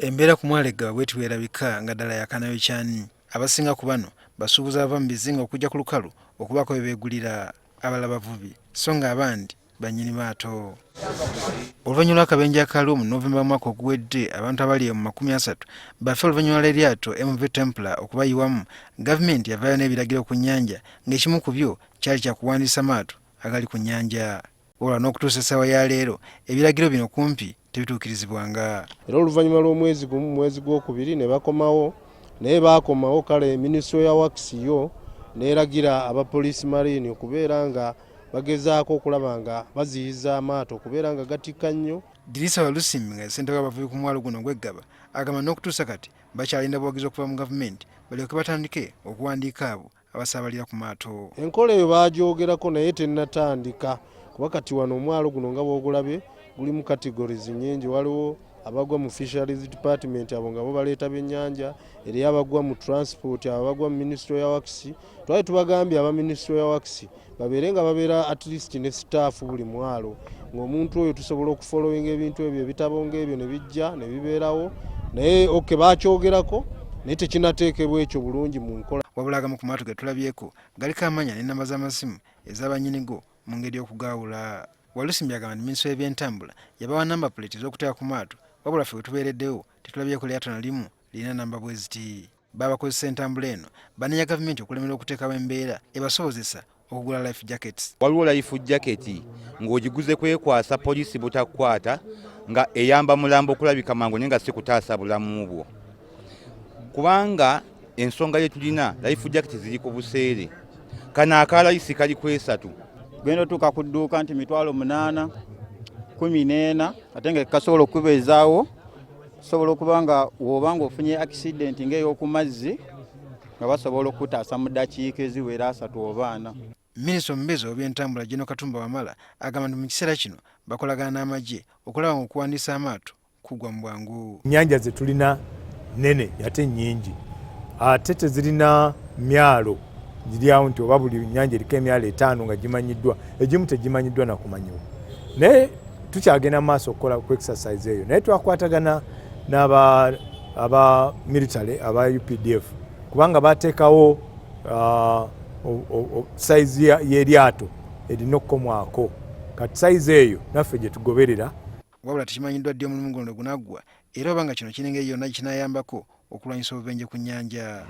Embeera ku mwalega bwetu erabika nga ddala yakanayo kyani. Abasinga ku bano basuubuza bava mu bizinga okujja ku lukalu okubaako bye beegulira abalala bavubi so nga abandi bannyini maato. Oluvannyuma lw'akabenje akaaliwo mu Novemba mu mwaka oguwedde, abantu abali mu 30 bafe oluvannyuma lw'eryato MV Templar okubayiwamu. Gavumenti yavaayo n'ebiragiro ku nnyanja ng'ekimu ku byo kyali kya kuwandiisa maato agali ku nnyanja. Wabula n'okutuusa essaawa ya leero ebiragiro bino kumpi tebituukirizibwanga. Era oluvannyuma lw'omwezi gumu mwezi gwokubiri ne bakomawo, naye baakomawo kale Minisitule ya wakisi yo n'eragira abapoliisi marine okubeera nga bagezaako okulaba nga baziyiza amaato okubeera nga gatikka nnyo. Dirisa Walusimbi nga ssentebe w'abavubi ku mwalo guno gw'Eggaba agamba n'okutuusa kati bakyalinda buwagizi okuva mu gavumenti balyoke batandike okuwandiika abo abasaabalira ku maato. Enkola eyo baagyogerako naye tennatandika kuba kati wano omwalo guno nga bw'ogulabye guli mu categories nnyingi. Waliwo abagwa mu Fisheries Department, abo nga bo baleeta byennyanja, eriyo abagwa mu transport, abo abagwa mu Minisitule ya wakisi. Twali tubagambye aba Minisitule ya wakisi babeere nga babeera at least ne staff buli mwalo, ng'omuntu oyo tusobola okufollowinga ebintu ebyo ebitabo ng'ebyo ne bijja ne bibeerawo, naye bakyogerako naye tekinateekebwa ekyo bulungi mu nkola. Wabula agamu ku maato ge tulabyeko galiko amanya n'ennamba z'amasimu ez'abannyinigo mu ngeri y'okugaawula. Walusimbi agamba Minisitule y'ebyentambula yabawa namba plate ez'okuteeka ku maato, wabula ffe we tubeereddewo tetulabyeko lyato na limu lirina namba bwe ziti. Babakozesa entambula eno banenya gavumenti okulemera okuteekawo embeera ebasobozesa okugula life jackets. Waliwo life jacket ng'ogiguze kwekwasa poliisi butakukwata, nga eyamba mulambo okulabika mangu naye nga si kutaasa bulamu bwo. Kubanga ensonga ye tulina life jacket ziri ku buseere, kano akalayisi kali ku 3. Genda tuka ku dduuka nti 8,000 14 ate nga kasobola okubeezaawo, sobola okuba nga woba ng'ofunye accident ng'ey'oku mazzi nga basobola okutaasa mu ddakiika eziwera 3 oba 4. Minisita omubeezi w'ebyentambula Katumba Wamala agamba nti mu kiseera kino bakolagana n'amagye okulaba ng'okuwandiisa amaato kugwa mu bwangu. Nnyanja ze tulina nnene ate nnyingi, ate tezirina myalo giriawo nti oba buli nnyanja eriko emyalo 5 nga gimanyiddwa, egimu tegimanyiddwa na kumanyiwa. Naye tukyagenda mu maaso okukola ku exercise eyo, naye twakwatagana n'aba military aba UPDF kubanga bateekawo sayizi y'eryato erina okukomwako. Kati sayizi eyo naffe gye tugoberera. Wabula tekimanyiddwa ddi omulimu guno gunaggwa era oba nga kino kiringa yonna kinayambako okulwanyisa obubenje ku nnyanja.